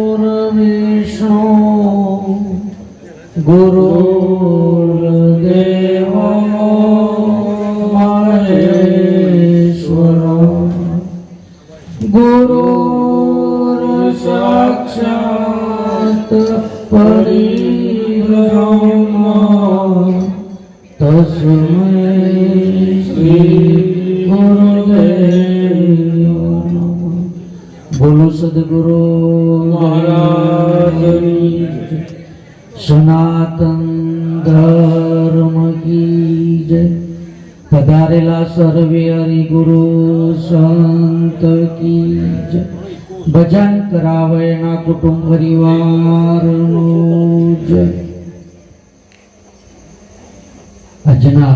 गुरुर्विष्णु गुरुर्देवो महेश्वर गुरुर्साक्षात् परब्रह्म तस्मै श्री गुरुदेव नमः। बोलो सद्गुरु महाराज सनातन धर्म की जय। पधारेला सर्वे हरिगुरु संत की जय। भजन करावे ना कुटुंब परिवार नो जय। આજના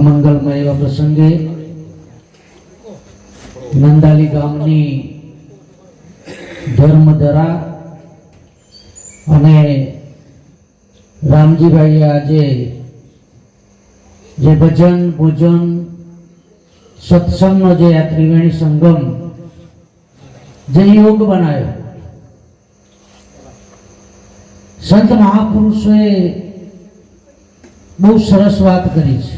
મંગલમય એવા પ્રસંગે નંદાલી ગામની ધર્મધરા અને રામજીભાઈએ આજે જે ભજન પૂજન સત્સંગનો જે આ ત્રિવેણી સંગમ જે યોગ બનાવ્યો, સંત મહાપુરુષોએ બહુ સરસ વાત કરી છે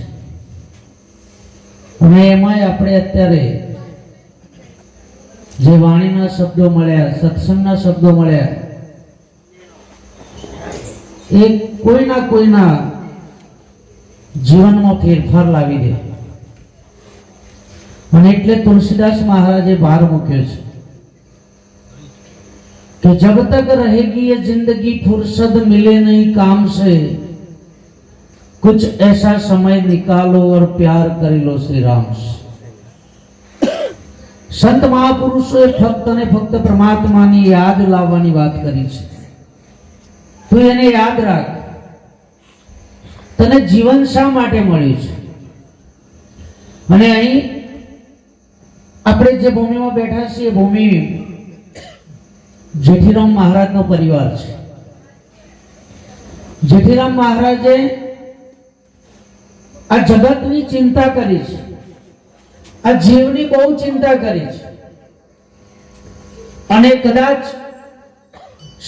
અને એમાંય આપણે અત્યારે જે વાણીના શબ્દો મળ્યા, સત્સંગના શબ્દો મળ્યા, એ કોઈના જીવનમાં ફેરફાર લાવી દે. અને એટલે તુલસીદાસ મહારાજે ભાર મૂક્યો છે कि जब तक रहेगी ये जिंदगी फुर्सत मिले नहीं काम से, कुछ ऐसा समय निकालो और प्यार कर लो श्री राम से. संत महापुरुषोએ ફક્ત અને ફક્ત પરમાત્માની યાદ લાવવાની વાત કરી છે. તું એને યાદ રાખ, તને જીવન શા માટે મળ્યું છે. અને અહીં આપણે જે ભૂમિમાં બેઠા છીએ, ભૂમિ જેઠીરામ મહારાજનો પરિવાર છે. જેઠીરામ મહારાજે આ જગતની ચિંતા કરી છે, આ જીવની બહુ ચિંતા કરી છે. અને કદાચ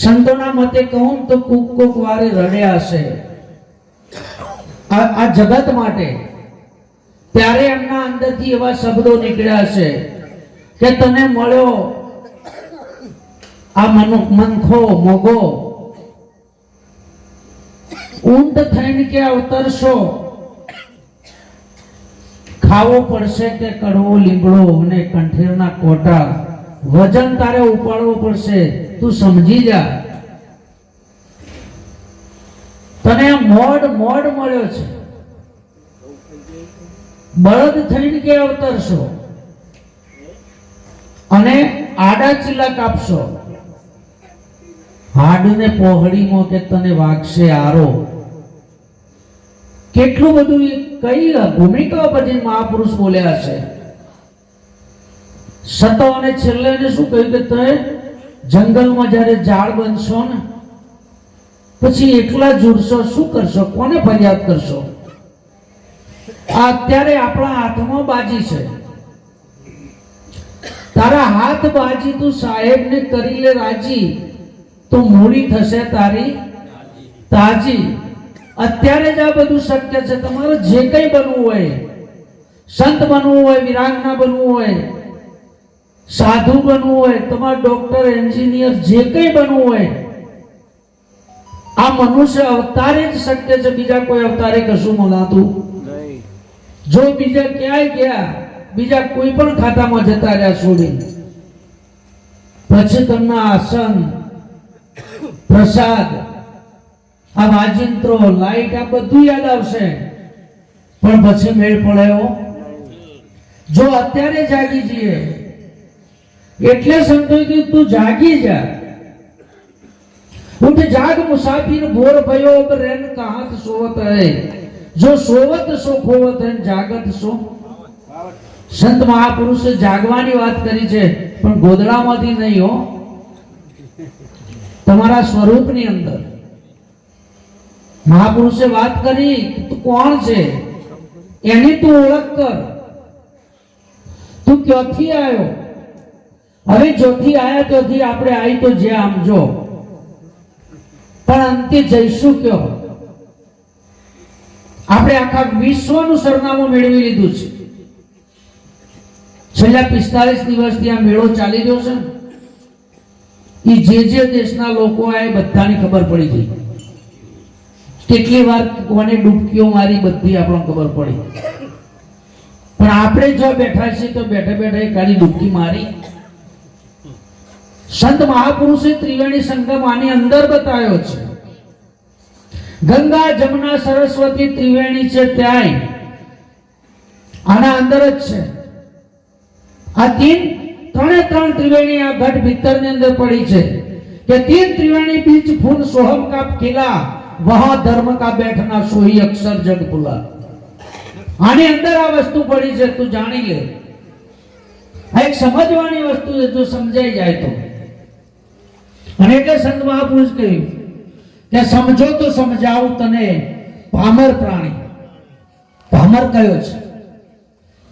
સંતોના મતે કહું તો કોક વારે રડ્યા હશે આ જગત માટે. ત્યારે એમના અંદરથી એવા શબ્દો નીકળ્યા હશે કે તને મળ્યો આ મનખો મોગો, ઊંટ થઈને કે અવતરશો, ખાવો પડશે કે કડવો લીમડો અને કંઠેરના કોટા, વજન તારે ઉપાડવો પડશે, તું સમજી જા. તને મોડ મળ્યો છે, બળદ થઈને કે અવતરશો અને આડા ચીલા કાપશો, હાડને પહોળીમાં કે તને વાગશે આરો. કેટલું બધું કઈ ભૂમિકા પછી મહાપુરુષ બોલ્યા છે. સતો અને છેલ્લે શું કહ્યું કે તમે જંગલમાં જ્યારે ઝાડ બનશો ને પછી એકલા જુડશો, શું કરશો, કોને ફરિયાદ કરશો. આ અત્યારે આપણા હાથમાં બાજી છે. તારા હાથ બાજી, તું સાહેબને કરી લે રાજી, તો મૂડી થશે તારી તાજી. અત્યારે જ આ બધું શક્ય છે. તમારે જે કંઈ બનવું હોય, સંત બનવું હોય, વિરાગના બનવું હોય, સાધુ બનવું હોય, તમારે ડોક્ટર, એન્જિનિયર, જે કંઈ બનવું હોય, આ મનુષ્ય અવતારે જ શક્ય છે. બીજા કોઈ અવતારે કશું મનાતું નહીં. જો બીજા ક્યાંય ગયા, બીજા કોઈ પણ ખાતામાં જતા રહ્યા છોડી, પછી તમને આસન, પ્રસાદ, આ વાજિંત્રો, લાઈટ, આ બધું યાદ આવશે, પણ પછી મેળ પડ્યો. જો અત્યારે જાગી જઈએ, એટલે સંતોએ કીધું તું જાગી જા. ઉઠ જાગ મુસાફિર ભોર ભયો અબ રેન કહાત સોવત હૈ, જો સોવત સો ખોવત હૈ, જાગત સો. સંત મહાપુરુષે જાગવાની વાત કરી છે, પણ ગોદડામાંથી નહીં હો, તમારા સ્વરૂપની અંદર. મહાપુરુષે વાત કરી તું કોણ છે એની તું ઓળખ કર. તું ક્યાંથી આવ્યો? હવે જોથી આયા ત્યાંથી આપણે આવી તો જે આમ જો, પણ અંતે જઈશું ક્યો? આપણે આખા વિશ્વનું સરનામું મેળવી લીધું છે. છેલ્લા 45 દિવસથી આ મેળો ચાલી રહ્યો છે. એ જે દેશના લોકો આ બધાની ખબર પડી ગઈ. કેટલી વાર કોને ડૂબકીઓ મારી બધી આપણને ખબર પડી. પણ આપણે જો બેઠા છીએ તો બેઠા બેઠા ખાલી ડૂબકી મારી. સંત મહાપુરુષે ત્રિવેણી સંગમ આની અંદર બતાવ્યો છે. ગંગા જમુના સરસ્વતી ત્રિવેણી છે ત્યાં આના અંદર જ છે. આ ત્રણે ત્રણ ત્રિવેણી આ ઘટ ભીતરની અંદર પડી છે કે तीन त्रिवेणी बीच फूल सोहम का खिला वहां धर्म का बैठना सोही अक्षर जग भुला. આની અંદર આ વસ્તુ પડી છે, તું જાણી લે. આ એક સમજવાની વસ્તુ છે, જો સમજાઈ જાય તો. અને એટલે સંત મહાપુરુષ કહ્યું કે સમજો તો સમજાવું તને પામર પ્રાણી. પામર કયો છે?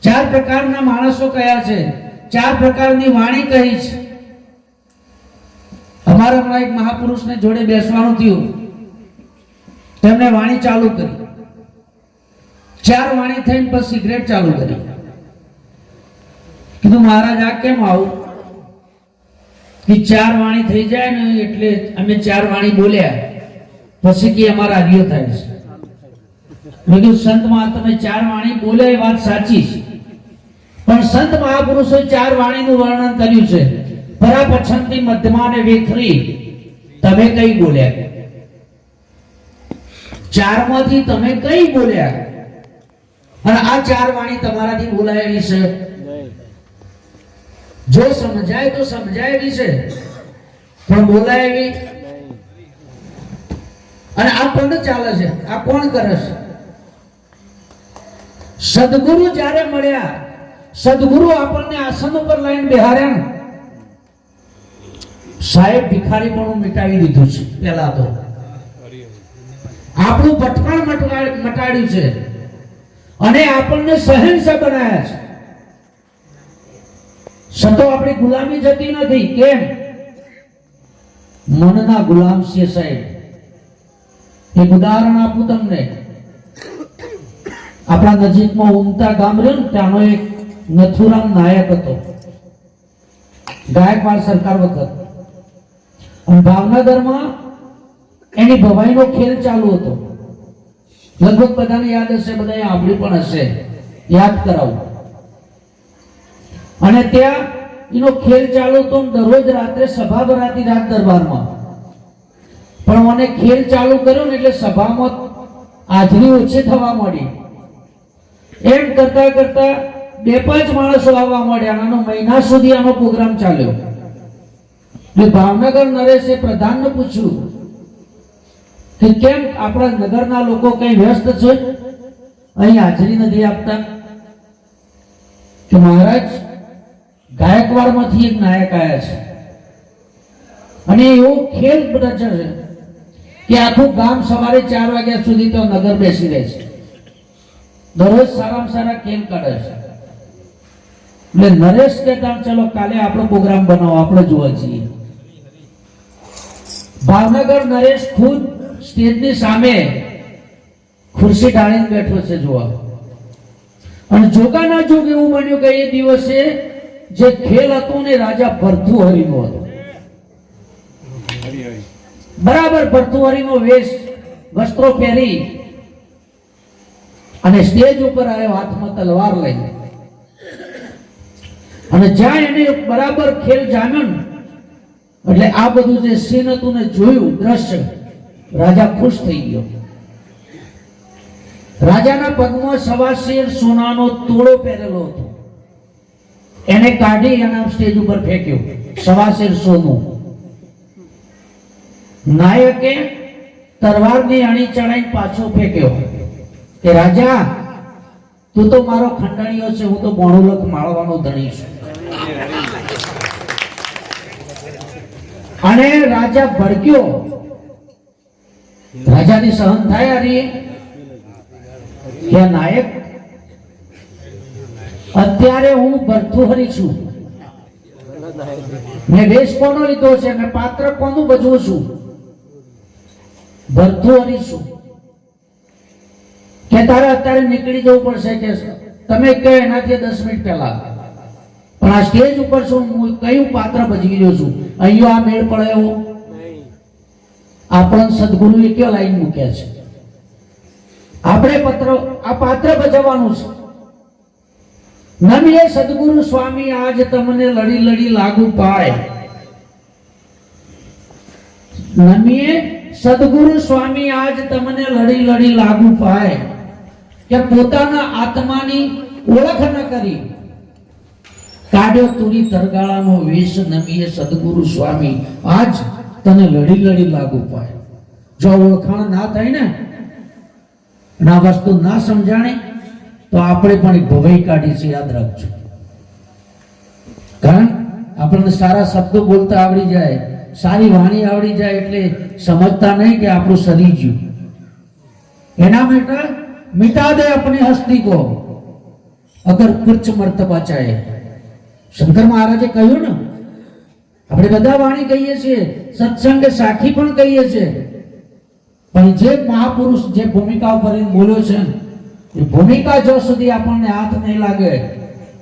ચાર પ્રકારના માણસો કયા છે? ચાર પ્રકારની વાણી કહી છે. અમારા હમણાં એક મહાપુરુષને જોડે બેસવાનું થયું, તેમણે વાણી ચાલુ કરી. ચાર વાણી થઈને પછી સિગરેટ ચાલુ કરી. કીધું મહારાજ આ કેમ આવું? કે ચાર વાણી થઈ જાય ને એટલે અમે ચાર વાણી બોલ્યા પછી કે અમારા આવ્યો થાય છે. મેં કીધું સંતમાં તમે ચાર વાણી બોલે એ વાત સાચી છે, પણ સંત મહાપુરુષોએ ચાર વાણીનું વર્ણન કર્યું છે. પરા પછંતી મધ્યમાં ને વેખરી તમે કઈ બોલ્યા? ચારમાંથી તમે કઈ બોલ્યા? અને આ ચાર વાણી તમારાથી બોલાયેલી છે. જો સમજાય તો સમજાયેલી છે, પણ બોલાયેલી. અને આ પણ ચાલે છે. આ કોણ કરે છે? સદગુરુ જ્યારે મળ્યા, સદગુરુ આપણને આસન ઉપર લાઈન બેહાર્યા ને સાહેબ ભિખારી પણ મિટાવી દીધું છે. પેલા તો આપણું પટકણ મટાડ્યું છે અને આપણને સહેનશા બનાવ્યા છે. સંતો આપણી ગુલામી જતી નથી. કેમ? મનના ગુલામ છે સાહેબ. એક ઉદાહરણ આપું તમને. આપણા નજીકમાં ઉમતા ગામ રહ્યું ને, ત્યાંનો એક નથુરામ નાયક હતો, ગાયકવાડ સરકાર વખત. અને ભાવનગરમાં એની ભવાઈનો ખેલ ચાલુ હતો. લગભગ બધાને યાદ હશે, બધા સાંભળ્યું પણ હશે. યાદ કરાવું. અને ત્યાં એનો ખેલ ચાલુ હતો. દરરોજ રાત્રે સભા ભરાતી રાત દરબારમાં. પણ મને ખેલ ચાલુ કર્યો ને એટલે સભામાં હાજરી ઓછી થવા માંડી. એમ કરતા કરતા 2-5 માણસો આવવા માંડ્યા. આનો મહિના સુધી આનો પ્રોગ્રામ ચાલ્યો. એટલે ભાવનગર નરેશે પ્રધાનને પૂછ્યું કે કેમ આપણા નગરના લોકો કઈ વ્યસ્ત છે, અહીં હાજરી નથી આપતા? કે મહારાજ ગાયકવાડમાંથી એક નાયક આવ્યા છે અને એવો ખેલ રચે છે કે આખું ગામ સવારે 4 વાગ્યા સુધી તો નગર બેસી રહે છે. દરરોજ સારામાં સારા ખેલ કાઢે છે. એટલે નરેશ કહેતા ચલો કાલે આપણો પ્રોગ્રામ બનાવો, આપણે જોવા છીએ. ભાવનગર નરેશ ખુદ સ્ટેજની સામે ખુરશી ઢાળીને બેઠો છે જોવા. અને જોગાના જોગ એવું બન્યું કે એ દિવસે જે ખેલ હતો ને રાજા ભર્તૃહરિનો હતો. બરાબર ભર્તૃહરિનો વેશ વસ્ત્રો પહેરી અને સ્ટેજ ઉપર આવ્યો, હાથમાં તલવાર લઈને. અને જ્યાં એને બરાબર ખેલ જામ્યો ને એટલે આ બધું જે સીન હતું ને જોયું દ્રશ્ય, રાજા ખુશ થઈ ગયો. રાજાના પગમાં 1.25 સોનાનો તોળો પહેરેલો હતો. એને કાઢી એના સ્ટેજ ઉપર ફેંક્યો. 1.25 સોનું. નાયકે તરવારની અણી ચડાઈને પાછો ફેંક્યો કે રાજા તું તો મારો ખંડણીયો છે, હું તો બોણુલક માળવાનો ધણી છું. અને રાજા ભડક્યો રાજાની સહન થાય આરી કે નાયક? અત્યારે હું ભર્તૃહરિ છું. મેં વેશ કોનો લીધો છે, મેં પાત્ર કોનું ભજવું છું? ભર્તૃહરિ છું. કે તારે અત્યારે નીકળી જવું પડશે કે તમે કહો એનાથી 10 મિનિટ પહેલા, પણ આ સ્ટેજ ઉપર છું, હું કયું પાત્ર ભજવી રહ્યો છું? અહીંયા આ મેળ પડે એવો? આપણને સદગુરુએ કયો લાઈન મૂક્યા છે? આપણે આ પાત્ર ભજવવાનું છે. નમીએ સદગુરુ સ્વામી આજ તમને લડી લડી લાગુ પાય. નમીએ સદગુરુ સ્વામી આજ તમને લડી લડી લાગુ પાય. કે પોતાના આત્માની ઓળખ ન કરી કાઢ્યો તુરી તરગાળાનો વેશ. નમીએ સદગુરુ સ્વામી આજ તને લડી લડી લાગુ પાય. જો ઓળખાણ ના થાય ને, આ વસ્તુ ના સમજાણી, તો આપણે પણ એક ભવાઈ કાઢી છે, યાદ રાખજો. કારણ આપણને સારા શબ્દો બોલતા આવડી જાય, સારી વાણી આવડી જાય, એટલે સમજતા નહીં કે આપણું સરી ગયું. એના માટે મિટા દે अपनी हस्ती को अगर कुछ मर्तबा चाहे. શંકર મહારાજે કહ્યું ને, આપણે બધા વાણી કહીએ છીએ, સત્સંગ સાખી પણ કહીએ છીએ, પણ જે મહાપુરુષ જે ભૂમિકા ઉપર બોલ્યો છે, એ ભૂમિકા જો સુધી આપણને હાથ નહીં લાગે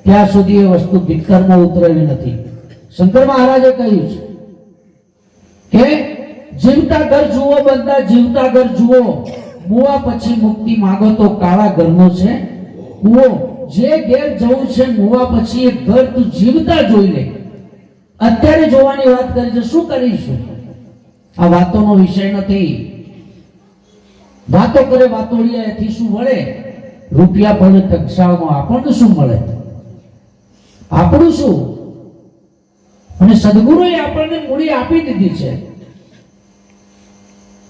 ત્યાં સુધી એ વસ્તુ ભીતરમાં ઉતરેલી નથી. શંકર મહારાજે કહ્યું છે કે જીવતા ઘર જુઓ, બધા જીવતા ઘર જુઓ, મુવા પછી મુક્તિ માંગો તો કાળા ઘરનો છે કુવો. જે ઘેર જવું છે મુવા પછી એ ઘર તું જીવતા જોઈ લે. અત્યારે જોવાની વાત કરી છે, શું કરીશું? આ વાતોનો વિષય નથી. વાતો કરે વાતોડિયા, એથી શું મળે? રૂપિયા પડે ટકસાળમાં, આપણને શું મળે? આપણું શું? અને સદગુરુએ આપણને મૂડી આપી દીધી છે.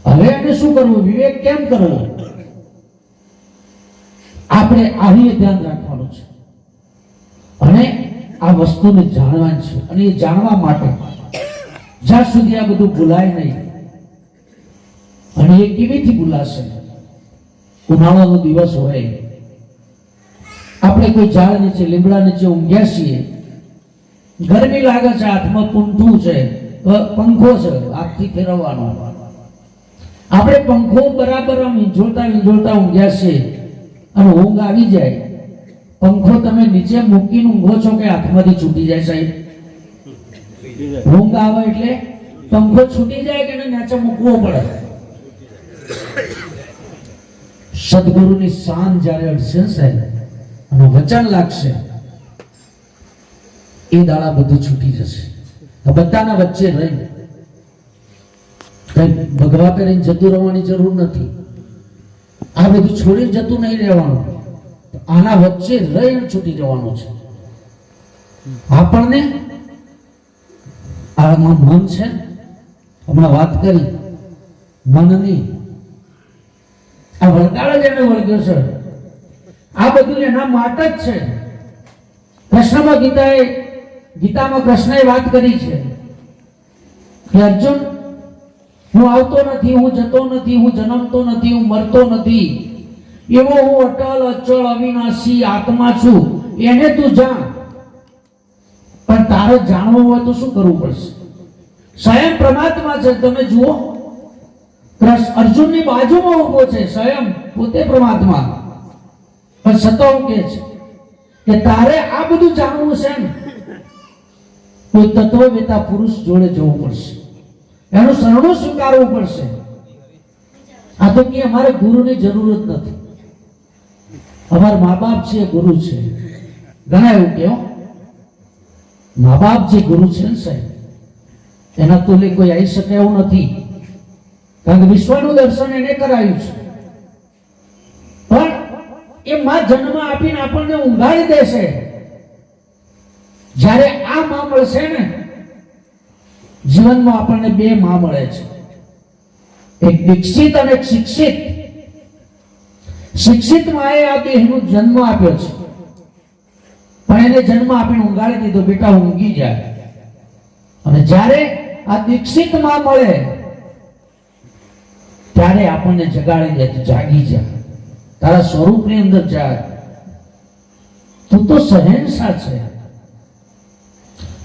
હવે એને શું કરવું? વિવેક કેમ કરવો? આપણે આવી ધ્યાન રાખવાનું છે અને આ વસ્તુને જાણવાની છે. અને એ જાણવા માટે જ્યાં સુધી આ બધું ભૂલાય નહીં, અને એ કેવીથી ભૂલાશે? ઉનાળાનો દિવસ હોય, આપણે કોઈ ઝાડ નીચે, લીમડા નીચે ઊંઘ્યા છીએ, ગરમી લાગે છે, હાથમાં પૂંઠું છે, પંખો છે, હાથથી ફેરવવાનો. આપણે પંખો બરાબર આમ વીંઝોળતા વીંઝોળતા ઊંઘ્યા છીએ, અને ઊંઘ આવી જાય. પંખો તમે નીચે મૂકીને ઊંઘો છો કે હાથમાંથી છૂટી જાય? સાહેબ, ઊંઘ આવે એટલે પંખો છૂટી જાય કે નીચે મૂકવો પડે? સદગુરુની શાન જ્યારે અડશે સાહેબ, અને વચન લાગશે, એ દાડા બધું છૂટી જશે. બધાના વચ્ચે રહી કઈ ભગવા કરીને જતું રહેવાની જરૂર નથી. આ બધું છોડીને જતું નહીં રહેવાનું, આના વચ્ચે રહીને છૂટી જવાનું છે. આપણને આમાં મન છે, હમણાં વાત કરી મનની, આ વળગાળ જ એને વળગ્યો છે. આ બધું એના માટે જ છે. કૃષ્ણમાં ગીતામાં કૃષ્ણએ વાત કરી છે કે અર્જુન, હું આવતો નથી, હું જતો નથી, હું જન્મતો નથી, હું મરતો નથી, એવો હું અટલ અચળ અવિનાશી આત્મા છું. એને તું જાણ. પણ તારે જાણવું હોય તો શું કરવું પડશે? સ્વયં પરમાત્મા છે. તમે જુઓ, અર્જુનની બાજુમાં ઉભો છે, સ્વયં પોતે પરમાત્મા, પણ છતાં કે છે કે તારે આ બધું જાણવું છે ને, કોઈ તત્વવેતા પુરુષ જોડે જવું પડશે, એનું શરણું સ્વીકારવું પડશે. આ તો કે અમારે ગુરુની જરૂર જ નથી, અમારા મા બાપ છે ગુરુ છે. ઘણા એવું કહો, મા બાપ જે ગુરુ છે ને સાહેબ, એના તોલે કોઈ આવી શકે એવું નથી. કારણ કે વિશ્વનું દર્શન એને કરાયું છે. પણ એ માં જન્મ આપીને આપણને ઊંઘાડી દેશે. જ્યારે આ માં મળશે ને, જીવનમાં આપણને બે માં મળે છે, એક દીક્ષિત અને એક શિક્ષિત. શિક્ષિત માએ આ દેહનો જન્મ આપ્યો છે, પણ એને જન્મ આપીને ઊંઘાડી દીધો, બેટા ઊંઘી જાય. અને જ્યારે આ દીક્ષિત માં મળે ત્યારે આપણને જગાડી દે, જાગી જા, તારા સ્વરૂપની અંદર જા, તું તો શહેનશાહ છે,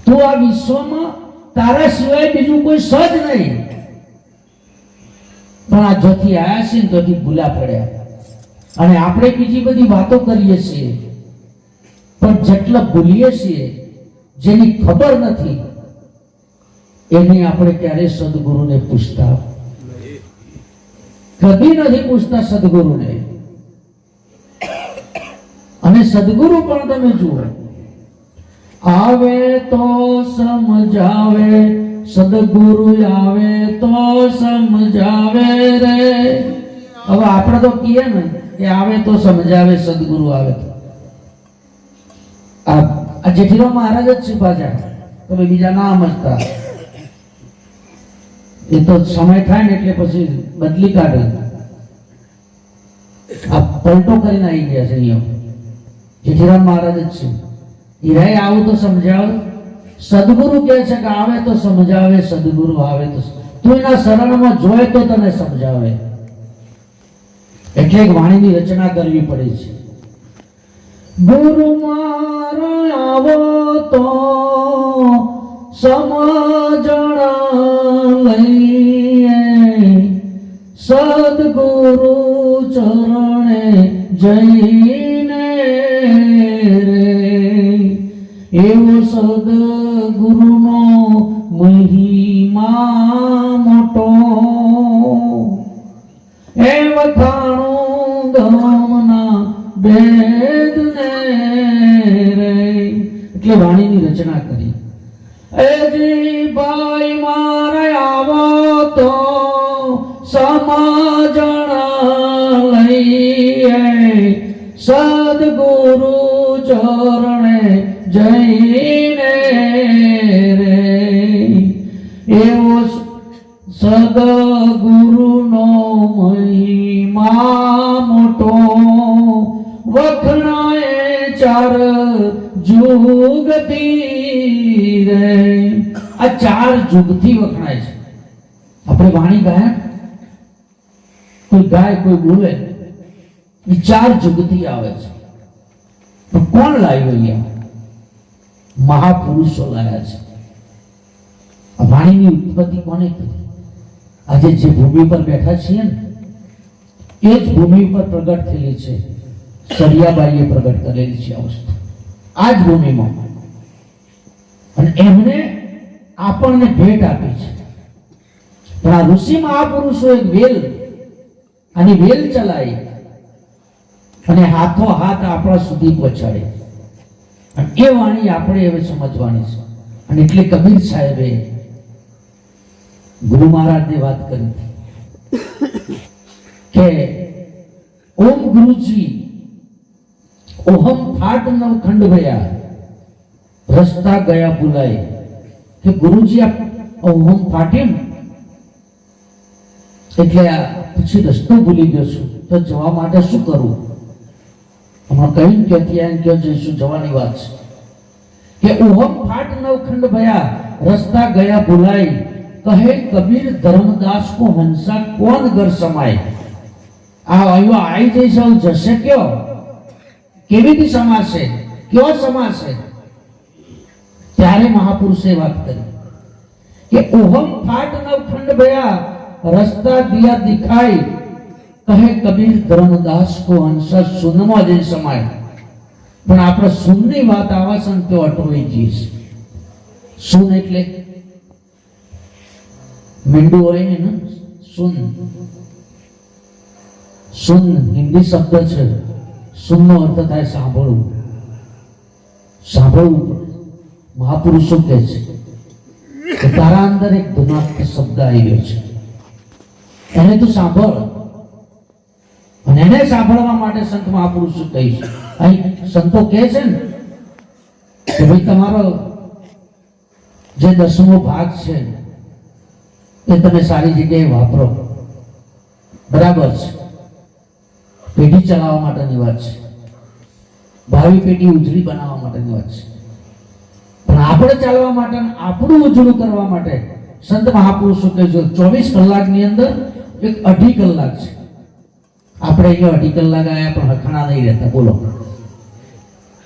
તું આ વિશ્વમાં તારા સિવાય બીજું કોઈ સજ નહીં. પણ આ જોથી આયા છે ને તોથી ભૂલા પડ્યા, અને આપણે બીજી બધી વાતો કરીએ છીએ, પણ જેટલા ભૂલીએ છીએ, જેની ખબર નથી, એની આપણે ક્યારે સદગુરુને પૂછતા, કદી નથી પૂછતા સદગુરુને. અને સદગુરુ પણ તમે જુઓ, આવે તો સમજાવે, સદગુરુ આવે તો સમજાવે રે. હવે આપણે તો કહીએ ને કે આવે તો સમજાવે, સદગુરુ આવે તો. આ જેઠીરામ મહારાજ જ છે પાછા, તમે બીજા ના સમજતા. એ તો સમય થાય ને એટલે પછી બદલી કાઢે. આ પલટો કરીને આવી ગયા છે અહીંયા. જેઠીરામ મહારાજ જ છે. હીરાએ આવું તો સમજાવે, સદગુરુ કહે છે કે આવે તો સમજાવે, સદગુરુ આવે તો તું એના શરણમાં જોય તો તને સમજાવે. એટલે એક વાણીની રચના કરવી પડે છે. ગુરુ મારો આવો તો સમજણ લઈએ, સદગુરુ ચરણે જઈને રે. એવો સદગુરુનો મહિમા મોટો, એ વખાણું ગામના વેદને રે. એટલે વાણીની રચના કરી. એજી ભાઈ મારે આવો તો સમજણ લઈએ, સદગુરુ ચરણે જઈને રે. એવો સદગુરુનો મહિમા મોટો, વખણાય ચાર જુગથી રે. આ ચાર જુગથી વખણાય છે. આપણે વાણી ગાય, કોઈ ગાય કોઈ બોલે, એ ચાર જુગથી આવે છે. તો કોણ લાવ્યું અહીંયા? મહાપુરુષો લાયા છે. આ વાણીની ઉત્પત્તિ કોને કરી? આજે જે ભૂમિ પર બેઠા છીએ ને, એ જ ભૂમિ પર પ્રગટ થયેલી છે. સરિયાબાઈએ પ્રગટ કરેલી છે આ વસ્તુ, આ જ ભૂમિમાં. અને એમને આપણને ભેટ આપી છે. પણ આ ઋષિ મહાપુરુષો એક વેલ, આની વેલ ચલાવી અને હાથો હાથ આપણા સુધી પહોંચાડે. અને એ વાણી આપણે હવે સમજવાની છે. અને એટલે કબીર સાહેબે ગુરુ મહારાજને વાત કરી કે ઓમ ગુરુજી ઓહમ ફાટ નવ ખંડ ગયા, રસ્તા ગયા ભૂલાય. કે ગુરુજી આ ઓહમ ફાટ્યું એટલે પછી રસ્તો ભૂલી ગયો છું, તો જવા માટે શું કરવું? હમણાં કહ્યું કે ત્યાં ક્યાં જઈશું, જવાની વાત છે. કે ઓહમ ફાટ નવ ખંડ ભયા, રસ્તા ગયા ભૂલાય. કહે કબીર ધર્મદાસ કો હંસા કોણ ઘર સમાય. આ આવ્યો આવી જઈશ, જશે કયો? કેવી રીતે સમાશે? કયો સમાશે? ત્યારે મહાપુરુષે વાત કરી કે ઓહમ ફાટ નવ ખંડ ભયા, રસ્તા દિયા દિખાય. કહે કબીર ધર્મદાસ કો હંસા સુનમાં જઈ સમાય. પણ આપણે સુનની વાત આવા તો અટવાઈ જઈશ. સુન એટલે મીંડું હોય ને, સુન. સુન હિન્દી શબ્દ છે. સુનનો અર્થ થાય સાંભળવું. સાંભળવું. મહાપુરુષો કહે છે કે તારા અંદર એક ધુનાત્મ શબ્દ આવી ગયો છે, એને તું સાંભળ. અને એને સાંભળવા માટે સંત મહાપુરુષો કહે છે. અહીં સંતો કહે છે ને કે ભાઈ તમારો જે 10મો ભાગ છે એ તમે સારી જગ્યાએ વાપરો. બરાબર છે, પેઢી ચલાવવા માટેની વાત છે, ભાવિ પેઢી ઉજળી બનાવવા માટેની વાત છે. પણ આપણે ચાલવા માટે, આપણું ઉજળું કરવા માટે સંત મહાપુરુષો કહે છે 24 કલાકની અંદર એક 2.5 કલાક છે. આપણે અહીંયા 2.5 કલાક આયા પણ હખણા નહીં રહેતા. બોલો,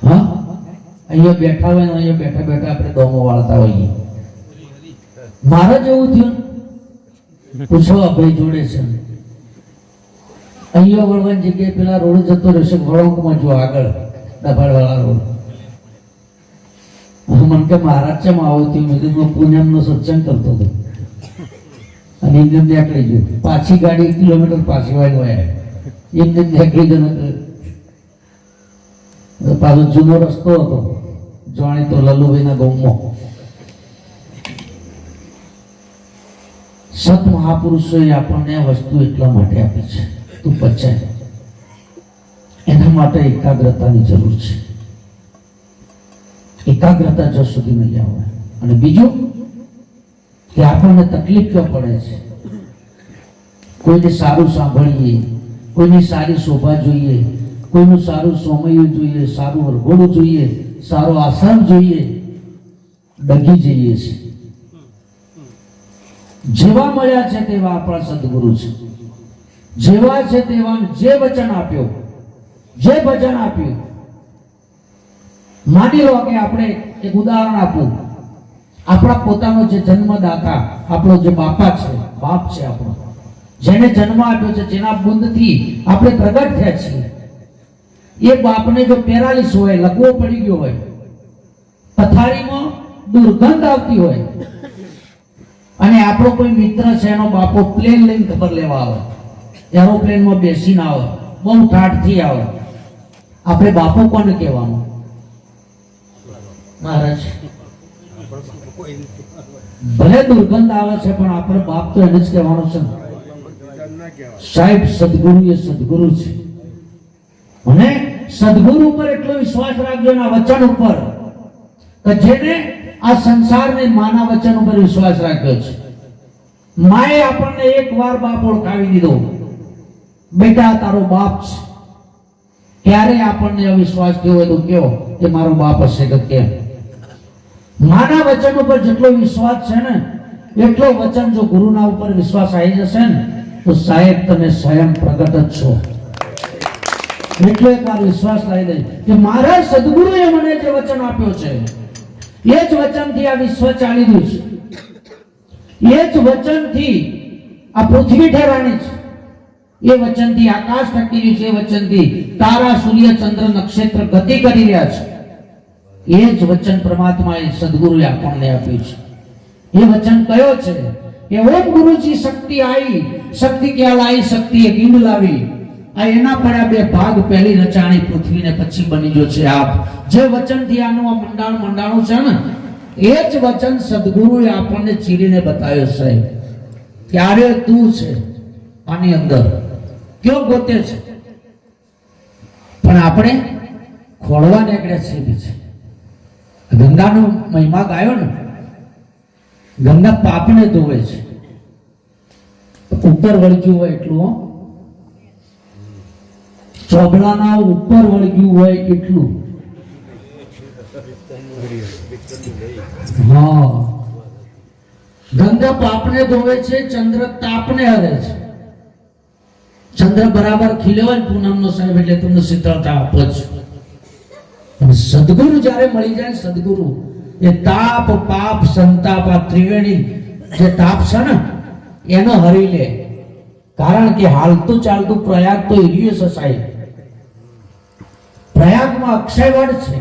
હા, અહીંયા બેઠા હોય ને અહીંયા બેઠા બેઠા આપણે દોમો વાળતા હોઈએ. મારે જેવું થયું, પૂછો ભાઈ જોડે છે. અહીંયા વળવાની જગ્યાએ પેલા રોડ જતો રહેશે, વળાંકમાં જો આગળ ડભાડવાળા રોડ. મને કે મહારાજ ચમ આવો થયું? મેં કીધું પૂનમનો સત્સંગ કરતો હતો અને એમને નીકળી ગયું. પાછી ગાડી 1 કિલોમીટર પાછી વાળ્યો એમને નીકળી ગયો. પાછો જૂનો રસ્તો હતો જાણીતો લલ્લુભાઈના ગામમાં. સત મહાપુરુષોએ આપણને વસ્તુ એટલા માટે આપી છે, તું પચાય. એના માટે એકાગ્રતાની જરૂર છે. એકાગ્રતા જો સુધી નહીં આવે. અને બીજું કે આપણને તકલીફ ક્યાં પડે છે? કોઈને સારું સાંભળીએ, કોઈની સારી શોભા જોઈએ, કોઈનું સારું સોમયું જોઈએ, સારું વરઘોડું જોઈએ, સારો આશ્રમ જોઈએ, ડગી જઈએ છીએ. જેવા મળ્યા છે તેવા આપણા સદગુરુ છે. જેવા છે તેવા જે વચન આપ્યો, જે ભજન આપ્યું. માની લો કે આપણે એક ઉદાહરણ આપું. આપણા પોતાનો જે જન્મદાતા, આપણો જે બાપા છે, બાપ છે આપણો, જેને જન્મ આપ્યો છે, જેના બુંદથી આપણે પ્રગટ થયા છીએ, એ બાપને જો પેરાલિસ હોય, લકવો પડી ગયો હોય, પથારીમાં દુર્ગંધ આવતી હોય, અને આપણો કોઈ મિત્ર છે, એનો બાપો પ્લેન લઈને ખબર લેવા આવે, એરોપ્લેનમાં બેસીને આવે, બહુ ઠાઠથી આવે, આપણે બાપો કોને કહેવાનું? મહારાજ. ભલે દુર્ગંધ આવે છે પણ આપણે બાપ તો એને જ કહેવાનો છે. સાહેબ, સદગુરુ એ સદગુરુ છે. અને સદગુરુ ઉપર એટલો વિશ્વાસ રાખજો, એના વચન ઉપર, કે જેને આ સંસારને માના વચન ઉપર વિશ્વાસ રાખ્યો છે. માએ આપણને એકવાર બાપ ઓળખાવી દીધો, બેટા તારો બાપ છે. ક્યારે આપણને અવિશ્વાસ થયો હોય તો કયો કે મારો બાપ હશે કે કેમ? માના વચન ઉપર જેટલો વિશ્વાસ છે ને, એટલો વચન જો ગુરુના ઉપર વિશ્વાસ આવી જશે ને, તો સાહેબ તમે સ્વયં પ્રગટ જ છો. એટલો એકવાર વિશ્વાસ લાવી દે કે મારા સદગુરુએ મને જે વચન આપ્યો છે, એ જ વચનથી આ વિશ્વ ચાલી રહ્યું છે. એ જ વચનથી આ પૃથ્વી ઠેરાણી છે. એ વચનથી આકાશ ટકી રહ્યું છે. એ વચનથી તારા, સૂર્ય, ચંદ્ર, નક્ષત્ર ગતિ કરી રહ્યા છે. એ જ વચન પરમાત્માએ સદગુરુએ આપણને આપ્યું છે. એ વચન કયો છે કે ઓમ ગુરુજી શક્તિ આવી, શક્તિ ક્યાં લાવી? શક્તિ એ ગીંડ લાવી. આ એના પડ્યા 2 ભાગ, પહેલી રચાણી પૃથ્વી ને પછી બની ગયો છે આપ. જે વચનથી આનું આ મંડાણું છે ને, એ જ વચન સદગુરુએ આપણને ચીરીને બતાવ્યો છે. ક્યારે તું છે આની અંદર, કયો ગોતે છે, પણ આપણે ખોળવા નીકળ્યા છીએ. ગંગાનો મહિમા ગાયો ને, ગંગા પાપને ધોવે છે. ઉપર વળગ્યું હોય એટલું, ચોબલાના ઉપર વળગ્યું હોય એટલું. હા, ગંગા પાપને ધોવે છે, ચંદ્ર તાપને હરે છે. ચંદ્ર બરાબર ખીલ્યો હોય પૂનમનો સાહેબ એટલે તમને શીતળતા આપે છે. સદગુરુ જ્યારે મળી જાય, સદગુરુ એ તાપ, પાપ, સંતાપ, આ ત્રિવેણી જે તાપ છે ને, એનો હરી લે. કારણ કે હાલતું ચાલતું પ્રયાગ તો એરિયો છે સાહેબ. પ્રયાગમાં અક્ષયવડ છે,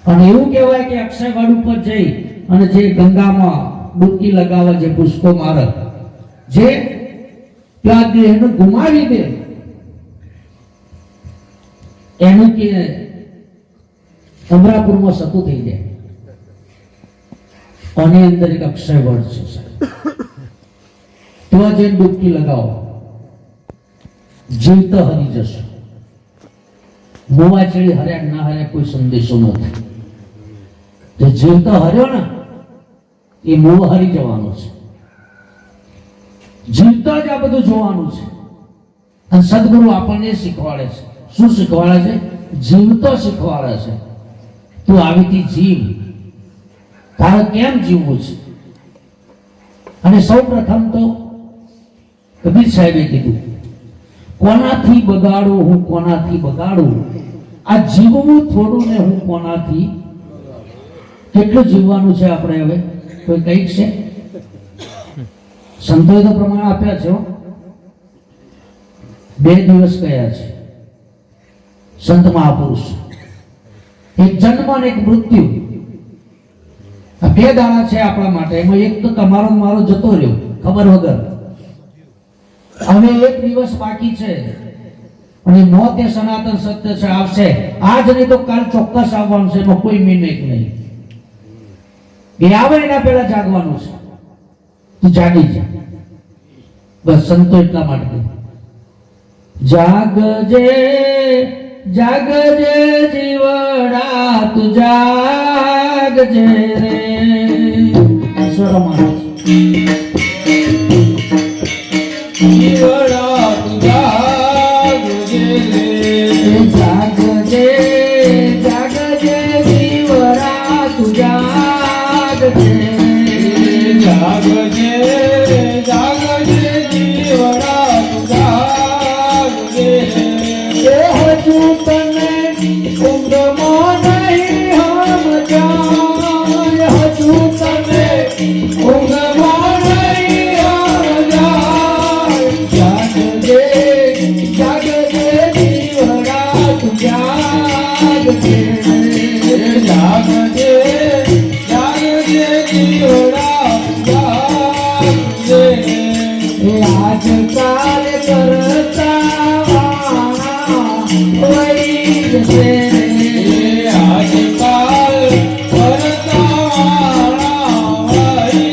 અને એવું કહેવાય કે અક્ષયવડ ઉપર જઈ અને જે ગંગામાં ડૂબકી લગાવે, જે પુષ્પો મારે, જે ત્યાં દેહને ગુમાવી દે, એનું કે અમરાપુરમાં સતું થઈ જાય. આની અંદર એક અક્ષયવડ છે. તો જે ડૂબકી લગાવો, જીવતો હરી જશે. મોવા ચડી હર્યા ના હર્યા કોઈ સંદેશો નથી. જે જીવતો હર્યો ને, એ મોહ હરી જવાનો છે. જીવતો જ આ બધું જોવાનું છે. અને સદગુરુ આપણને શીખવાડે છે. શું શીખવાડે છે? જીવતો શીખવાડે છે. તું આવીથી જીવ, તારે કેમ જીવવું છે. અને સૌ પ્રથમ તો કબીર સાહેબે કીધું, કોનાથી બગાડું હું કોનાથી બગાડું, આ જીવવું થોડું ને હું કોનાથી. કેટલું જીવવાનું છે આપણે હવે? કોઈ કઈક છે? સંતોએ તો પ્રમાણ આપ્યા છે. 2 દિવસ કયા છે સંત મહાપુરુષ? એક જન્મ અને એક મૃત્યુ. આ 2 દાડા છે આપણા માટે. એમાં એક તો તમારો મારો જતો રહ્યો ખબર વગર. હવે 1 દિવસ બાકી છે અને નો તે સનાતન સત્ય છે, આવશે આજ નહીં તો કાલ ચોક્કસ આવવાનું છે. એમાં કોઈ મિનિટ નહીં. એ આવે એના પહેલા જાગવાનું છે. તું જાગી જા. બસ સંતો એટલા માટે જાગજે જાગજે જીવડા તું જાગજે રે. ઈશ્વર મહારાજ જીવડા તું જાગજે રે. જાગજે જાગજે જીવડા તું જાગજે. જાગજે જાગજે જીવડા તું જાગજે. એ હજુ તને ઊંઘમાં નહીં સમજાય, હજુ તને ઊંઘમાં નહીં સમજાય. જાગજે જાગજે જીવડા તું જાગજે. જાગજે જાગજે જીવડા તું જાગજે. આજકાલ કરતા વહી જશે. આજકાલ કરતા વહી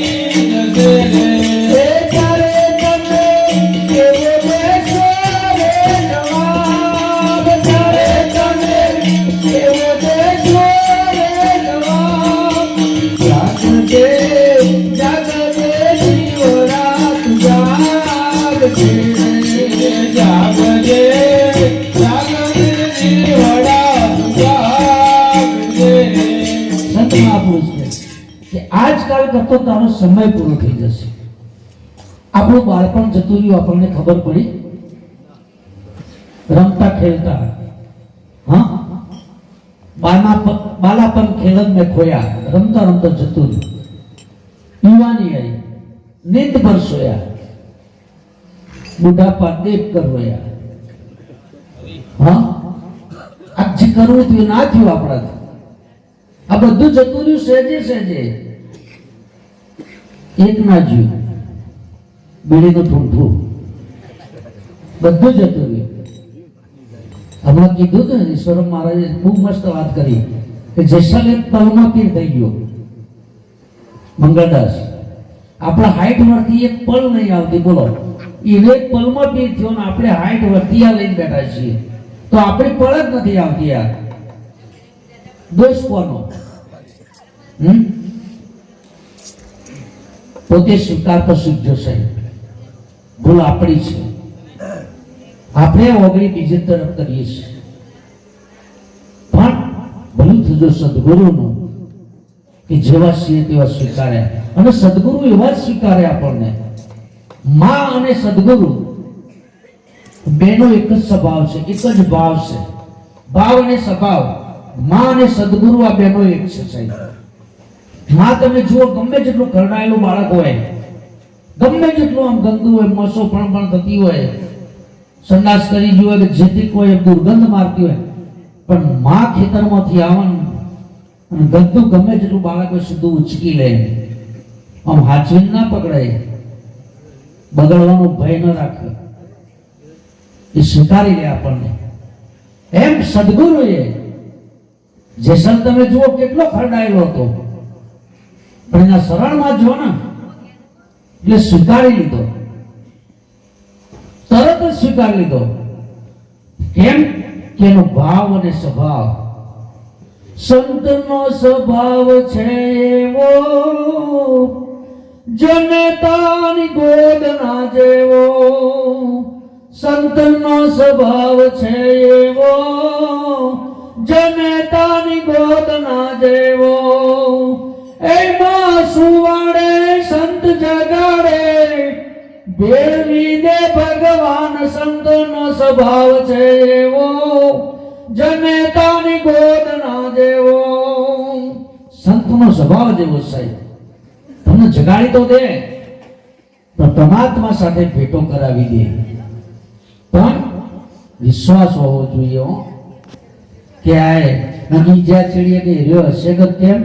જશે. ત્યારે તમે કેવો દેશો રે જવાબ, ત્યારે તમે કેવો દેશો રે જવાબ. જાગજે જાગજે જીવડા તું જાગજે. જાગજે જાગજે જીવડા તું જાગજે. સંત મહાપુરુષ કે આજકાલ કરતો તારો સમય પૂરો થઈ જશે. આપણું બાળપણ જતું રહ્યું, આપણને ખબર પડી. રમતા ખેલતા, હા, બાલાપન ખેલન મેં ખોયા. રમતા રમતા જતું રહ્યું. યુવાની આવી, નીંદ પર સોયા, બુઢાપા દેખ કરવયા. હા, આ જે કરવું થયું ના થયું આપણાથી. આ બધું જતું રહ્યું સહેજે સહેજે. એક ના જ્યું, બીડીનું ઠૂંઠું બધું જતું રહ્યું. હમણાં કીધું ને ઈશ્વર મહારાજે બહુ મસ્ત વાત કરી કે જેસલ પલમાં પીર થઈ ગયો. મંગળદાસ આપણા હાઈટ વરથી એક પલ નહીં આવતી. બોલો, એને એક પલમાં પીર થયો ને આપણે હાઈટ વરથી આ લઈને બેઠા છીએ તો આપણી પળ જ નથી આવતી. યાર દોષ કોનો? પોતે સ્વીકાર તો શીખજો સાહેબ. ભૂલ આપણી છે. આપણે ઓગળી બીજી તરફ કરીએ છીએ. પણ ભલું થજો સદગુરુનું કે જેવા છીએ તેવા સ્વીકાર્યા. અને સદગુરુ એવા જ સ્વીકારે આપણને. માં અને સદગુરુ બેનો એક જ સ્વભાવ છે, એક જ ભાવ છે. ભાવ અને સ્વભાવ. માં અને સદગુરુ આ બેનો એક છે સાહેબ. માં તમે જુઓ, ગમે જેટલું ખરડાયેલું બાળક હોય, ગમે જેટલું આમ ગંદુ હોય, મસો પણ થતી હોય, સંડાસ કરી ગયું હોય કે જેથી કોઈ દુર્ગંધ મારતી હોય, પણ માં ખેતરમાંથી આવવાનું અને ગંદુ ગમે જેટલું બાળક હોય સીધું ઉચકી લે. આમ હાચવીને ના પકડાય, બગડવાનો ભય ન રાખે, એ સ્વીકારી લે આપણને. એમ સદગુરુએ જેસલ તમે જુઓ કેટલો ખરડાયેલો હતો, પણ એના શરણમાં જો ને એટલે સ્વીકારી લીધો, તરત જ સ્વીકારી લીધો. કેમ કે એનો ભાવ અને સ્વભાવ. સંતનો સ્વભાવ છે એવો, જનતાની ગોદના જેવો. સંતનો સ્વભાવ છે એવો, જનતાની ગોદના જેવો. એમાં સુવાડે સંત જગાડે, ભેળવી કે ભગવાન સંતનો સ્વભાવ છે એવો, જનેતાની ગોદ ના જેવો. સંતનો સ્વભાવ જેવો સાહેબ. તમને જગાડી તો દે, પણ પરમાત્મા સાથે ભેટો કરાવી દે. પણ વિશ્વાસ હોવો જોઈએ કે આ બીજા ચડીએ કે રહ્યો હશે કે કેમ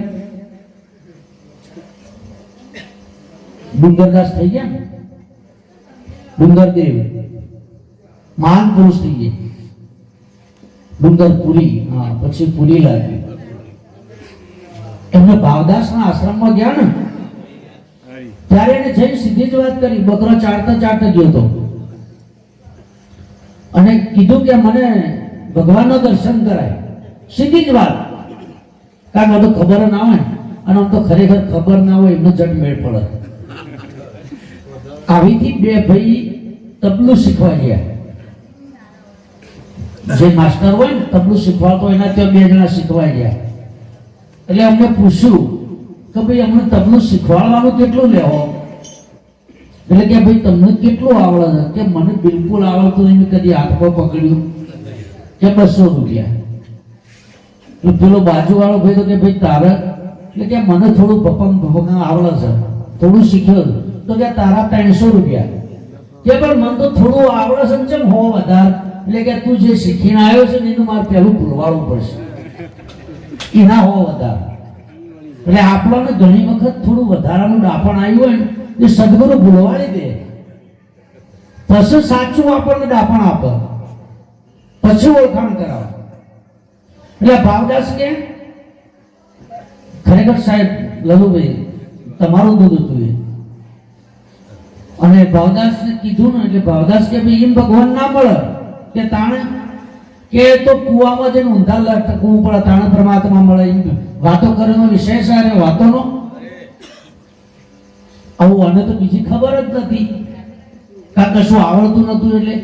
ડુંગરદાસ થઈ ગયા, ડુંગરદેવ મહાન પુરુષ થઈ ગયા, ડુંગરપુરી, હા પછી પુરી લાગ્યું. એમને ભાવદાસના આશ્રમમાં ગયા ને ત્યારે એને જઈ સીધી જ વાત કરી. બકરો ચારતા ચારતા ગયો હતો અને કીધું કે મને ભગવાનનો દર્શન કરાય. સીધી જ વાત. કારણ બધું ખબર ના હોય અને આમ તો ખરેખર ખબર ના હોય એમનો જટ મેળ પડે. આવીથી બે ભાઈ તબલું શીખવા ગયા. જે માસ્ટર હોય ને તબલું શીખવાડતો એના ત્યાં બે જણા શીખવા ગયા. એટલે અમને પૂછ્યું કે ભાઈ અમને તબલું શીખવાડવાનું કેટલું લેવો? એટલે કે ભાઈ તમને કેટલું આવડે છે? કે મને બિલકુલ આવડતું નહીં, કદી હાથમાં પકડ્યું. કે 200 રૂપિયા. પેલો બાજુ વાળો ભાઈ તો કે ભાઈ તારે? એટલે કે મને થોડું ભપંગ આવડે છે, થોડું શીખ્યો તો કે તારા 300 રૂપિયા. કે પણ મને તો થોડું આવડે છે કેમ હો વધારે? એટલે કે તું જે શીખીને આવ્યો છે ને એનું મારે પેલું ભૂલવાડવું પડશે, એના હો વધારે. એટલે આપણને ઘણી વખત થોડું વધારાનું ડાપણ આવ્યું હોય ને એ સદગુરુ ભૂલવાડી દે, પછી સાચું આપણને ડાપણ આપે, પછી ઓળખાણ કરાવે. એટલે ભાવદાસ કે ખરેખર સાહેબ લલુભાઈ તમારું દૂધ હતું એ. અને ભાવદાસને કીધું ને એટલે ભાવદાસ કે ભાઈ એમ ભગવાન ના મળે કે તાણે કે તો કુવામાં જઈને ઊંધા લટકવું પડે તાણે પરમાત્મા મળે. એમ વાતો કરવાનો વિષય સારે વાતોનો આવું. અને તો બીજી ખબર જ નથી, કારણ કશું આવડતું નતું. એટલે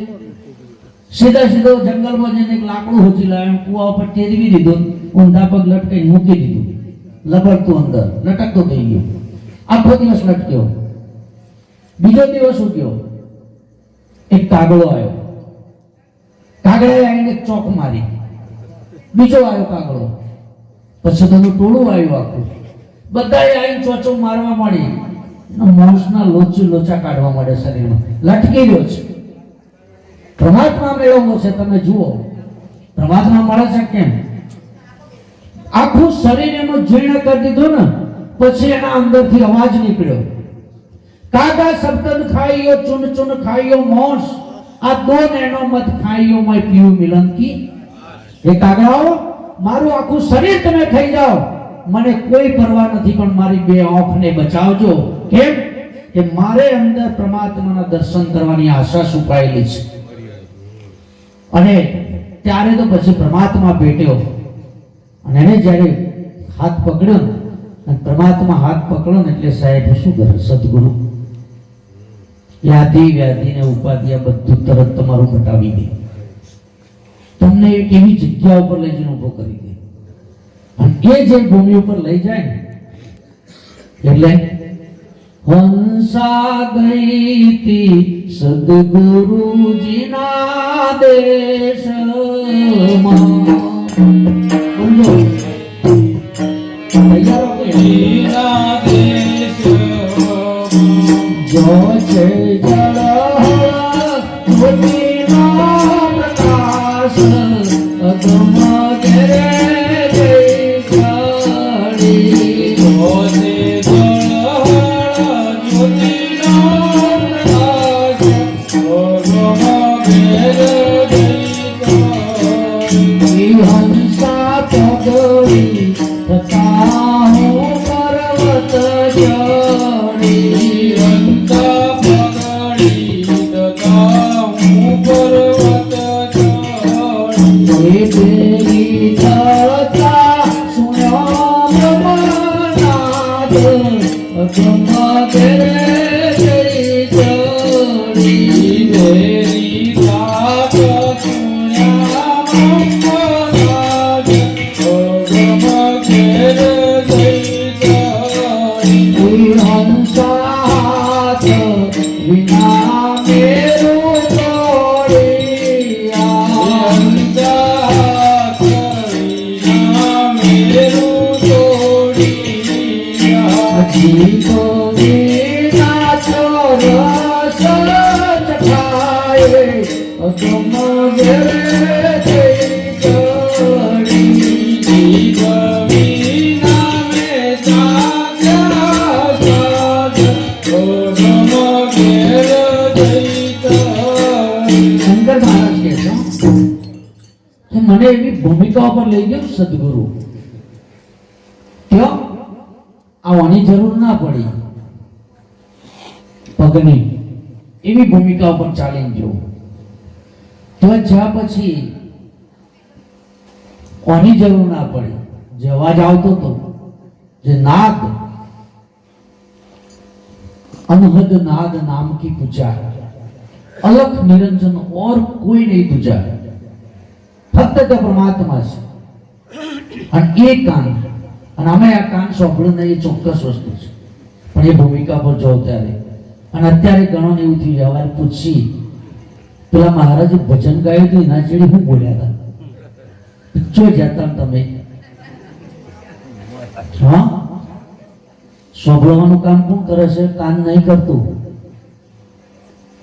સીધો જંગલમાં જઈને એક લાકડું હોચી લાવ્યો, કુવા ઉપર ટેરવી દીધું, ઊંધા પગ લટકાઈ મૂકી દીધું, લબડતું અંદર લટકતો થઈ ગયો. આખો દિવસ લટક્યો. બીજો દિવસ ઉઠ્યો, એક કાગડો આવ્યો. કાગડાએ આવીને ચોક મારી. બીજો આવ્યો કાગડો, પછી તેનું ટોળું આવ્યું આખું. બધાએ આવીને ચોચો મારવા માંડી. માણસના લોચા કાઢવા માંડે શરીરમાં, લટકી રહ્યો છે. પરમાત્મા મેળવવો છે. તમે જુઓ પરમાત્મા મળે છે કેમ? આખું શરીર એનું જીર્ણ કરી દીધું ને પછી એના અંદરથી અવાજ નીકળ્યો, કાગા સબતન ખાઈયો ચુન ચુન ખાઈયો મોસ, આ દો નેનો મત ખાઈયો મેં પીયું મિલન કી. એ કાગડાઓ મારું આખું શરીર તમે ખાઈ જાઓ, મને કોઈ પરવા નથી, પણ મારી બે આંખને બચાવજો. કેમ? કે મારે અંદર પરમાત્માના દર્શન કરવાની આશા છુપાયેલી છે. અને ત્યારે તો પછી પરમાત્મા ભેટ્યો અને એને જ્યારે હાથ પકડ્યો અને પરમાત્મા હાથ પકડ્યો ને એટલે સાહેબ શું કરે સદગુરુ? યાદી વ્યાધિ ને ઉપાધિ બધું તરત તમારું ઘટાવી દે, તમને એક એવી જગ્યા ઉપર લઈ જઈને ઉભો કરી દે. અને એ જે ભૂમિ ઉપર લઈ જાય ને એટલે હંસા ગઈ તી સદગુરુજીના દેશમાં. બોલો તૈયાર હો જો છે જળ મોતીનો પ્રકાશ અગમ ઘેરે જીવો વિના રસ ચખાય तुम मेरे जीव वीणा में शंकर महाराज कहते कि મને એવી ભૂમિકા પર લઈ ગયો સદગુરુ ક્યાં આવવાની જરૂર ના પડી પગની એવી ભૂમિકા પર ચાલીને ગયો તો જ્યાં પછી કોની જરૂર ના પડી જે અવાજ આવતો હતો જે નાદ अनहद नाद नाम की पूजा अलख निरंजन और कोई नहीं दूजा फक्त त्या परमात्मा છે અને એ કાન અને અમે આ કાન સોંપડું નહીં એ ચોક્કસ વસ્તુ છે પણ એ ભૂમિકા પર જો ત્યારે અને અત્યારે ઘણો એવું થયું જવાર પૂછી પેલા મહારાજે ભજન ગાયું હતું એના જેડી હું બોલ્યા હતા જો જતા તમે હા સોંભળવાનું કામ કોણ કરે છે કાન નહીં કરતું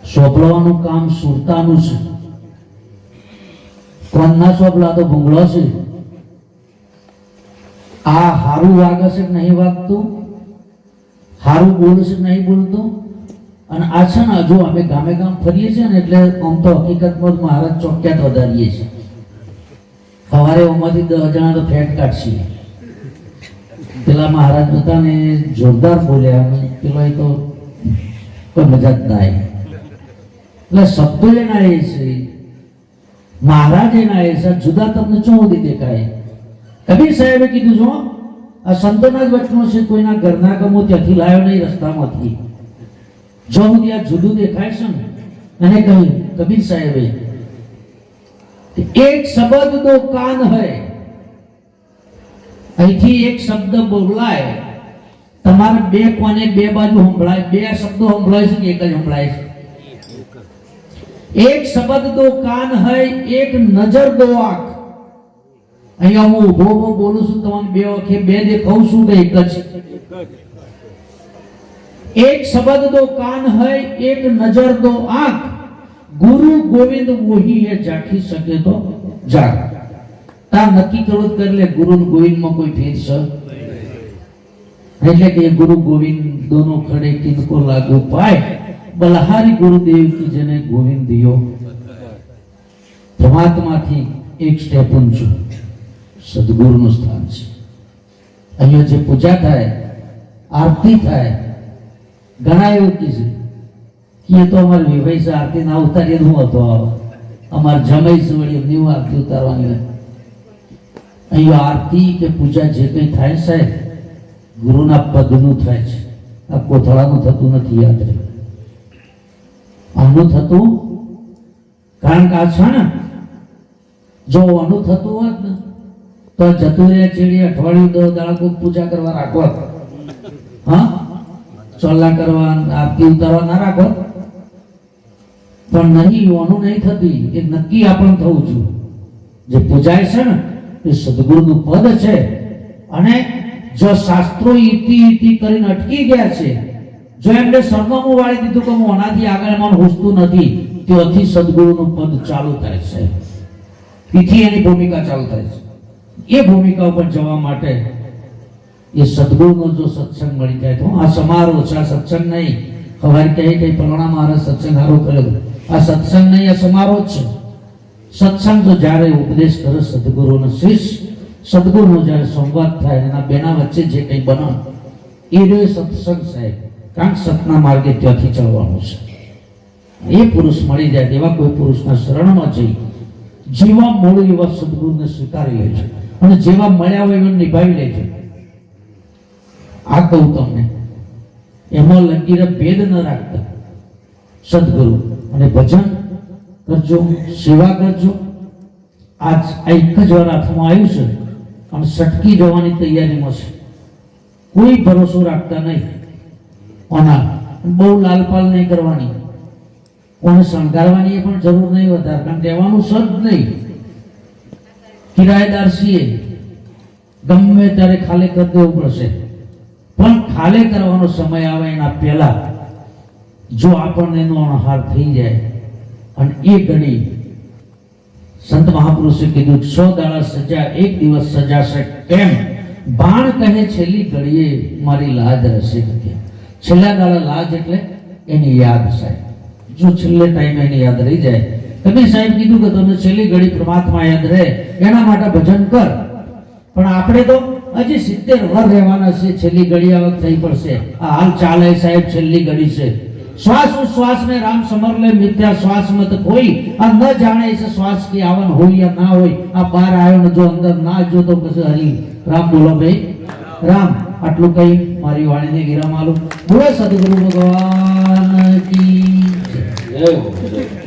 સોંભળવાનું કામ સુરતાનું છે કોણ ના સોંભળા તો ભૂંગળો છે આ હારું વાગે છે નહીં વાગતું હારું બોલે છે નહીં બોલતું અને આ છે ને હજુ અમે ગામે ગામ ફરીએ છીએ ને એટલે આમ તો હકીકતમાં મહારાજ ચોક્યાત વધારીએ છીએ સવારે ઓમાંથી 10 જણા તો ફેટ કાઢશી પેલા મહારાજ હતા ને જોરદાર બોલ્યા અને પેલો એ તો કોઈ મજા જ ના આવી એટલે શબ્દો એના એ છે મહારાજ એના એ છે જુદા તમને ચોદી દેખાય કબીર સાહેબે કીધું છો આ સંતોના જ વચનો છે કોઈના ઘરના ગમો ત્યાંથી લાવ્યો નહીં રસ્તામાંથી જો સુધી આ જુદું દેખાય છે ને એને કહ્યું કબીર સાહેબે એક શબ્દ દો કાન હૈ અહીંથી એક શબ્દ બોલાય તમારે બે કોને બે બાજુ સંભળાય બે શબ્દો સંભળાય છે કે એક જ સંભળાય છે એક શબ્દ દો કાન હૈ એક નજર દો આંખ અહીંયા હું ઉભો બોલું છું તમને બે આંખે બે દેખાઉં છું કે એક જ एक शब्द दो कान है एक नजर दो आंख गुरु गोविंद वही है जाखी सके तो जाग ता नक्की करो कर ले गुरु गोविंद में कोई भेद है એટલે કે ગુરુ ગોવિંદ दोनों खड़े किनको लागू पाए बलहारी गुरुदेव की जने गोविंद दियो परमात्मा थी एक स्टेप ઊંચું સદગુરુનું સ્થાન છે અહીંયા જે પૂજા થાય આરતી થાય ઘણા એવું કીધું કે એ તો અમારે વિભાઈ છે આરતી ના ઉતારીએ હું હતો અમારે જમાઈ છે વળી એમની આરતી ઉતારવાની હોય અહીંયા આરતી કે પૂજા જે કંઈ થાય સાહેબ ગુરુના પદનું થાય છે આ કોથળાનું થતું નથી યાદ રહે આનું થતું કારણ કે આ છે ને જો આનું થતું હોત ને તો જતું રહે ચેડી અઠવાડિયું 10 દાડા કોઈ પૂજા કરવા રાખો હા ચોલા કરવા આરતી ઉતારવા ના રાખો પણ નહીં ઓનું નહીં થતી એ નક્કી આપણે થવું જોઈએ જે પૂજાય છે ને એ સદગુરુનું પદ છે અને જો શાસ્ત્રો ઈતિ કરીને અટકી ગયા છે જો એમને સરનામું વાળી દીધું કે હું આનાથી આગળ મને હુસતું નથી ત્યાંથી સદગુરુનું પદ ચાલુ થાય છે તેથી એની ભૂમિકા ચાલુ થાય છે એ ભૂમિકા ઉપર જવા માટે ये सदगुरु जो सत्संग मળી જાય તો આ સમારોહ છે સત્સંગ નહીં ખબર કઈ પલણા મારા સત્સંગ હારો કરેલો આ સત્સંગ નહીં આ સમારોહ છે સત્સંગ તો જ્યારે ઉપદેશ કરે સદગુરુનો શિષ્ય સદગુરુનો જ્યારે સંવાદ થાય એના બેના વચ્ચે જે કંઈ બને એ રે સત્સંગ સાહેબ કારણ સતના માર્ગે ત્યાંથી ચાલવાનું છે એ પુરુષ મળી જાય તેવા કોઈ પુરુષના શરણમાં જઈ જેવા મળ્યું એવા સદગુરુને સ્વીકારી લે છે અને જેવા મળ્યા હોય એવા નિભાવી લે છે આ કહું તમને એમાં લગીરે ભેદ ન રાખતા સદગુરુ અને ભજન કરજો સેવા કરજો આજ એક જ વાર હાથમાં આવ્યું છે અને સટકી જવાની તૈયારીમાં છે કોઈ ભરોસો રાખતા નહીં ઓના બહુ લાલપાલ નહીં કરવાની કોને શણગારવાની પણ જરૂર નહીં વધારે કારણ કહેવાનું સદ નહીં કિરાયેદાર છીએ, ગમે ત્યારે ખાલી કરી દેવું પડશે, પણ ખાલી કરવાનો સમય આવે એના પહેલા જો આપણને એનો અણહાર થઈ જાય અને એ ઘડી સંત મહાપુરુષે કીધું 100 દાડા સજા 1 દિવસ સજાશે કેમ? બાણ કહે છેલ્લી ઘડીએ મારી લાજ રહેશે. છેલ્લા દાડા લાજ એટલે એની યાદ સાહેબ. જો છેલ્લે ટાઈમે એની યાદ રહી જાય, કબીર સાહેબ કીધું કે તને છેલ્લી ઘડી પરમાત્મા યાદ રહે એના માટે ભજન કર. પણ આપણે તો હજી 70 વર્ષ રહેવાના છે, છેલ્લી ઘડી આવક થઈ પડશે. આ હાલ ચાલે સાહેબ, છેલ્લી ઘડી છે. श्वास उश्वास में राम समर ले मिथ्या श्वास मत कोई आ न जाने इस श्वास की आवन हो या ना हो. आ बार आयो ने जो अंदर ना जो तो कसे हरि राम बोलो भाई राम. आटलू कई मारी वाणी ने विराम आलो. बोले सद्गुरु भगवान की जय.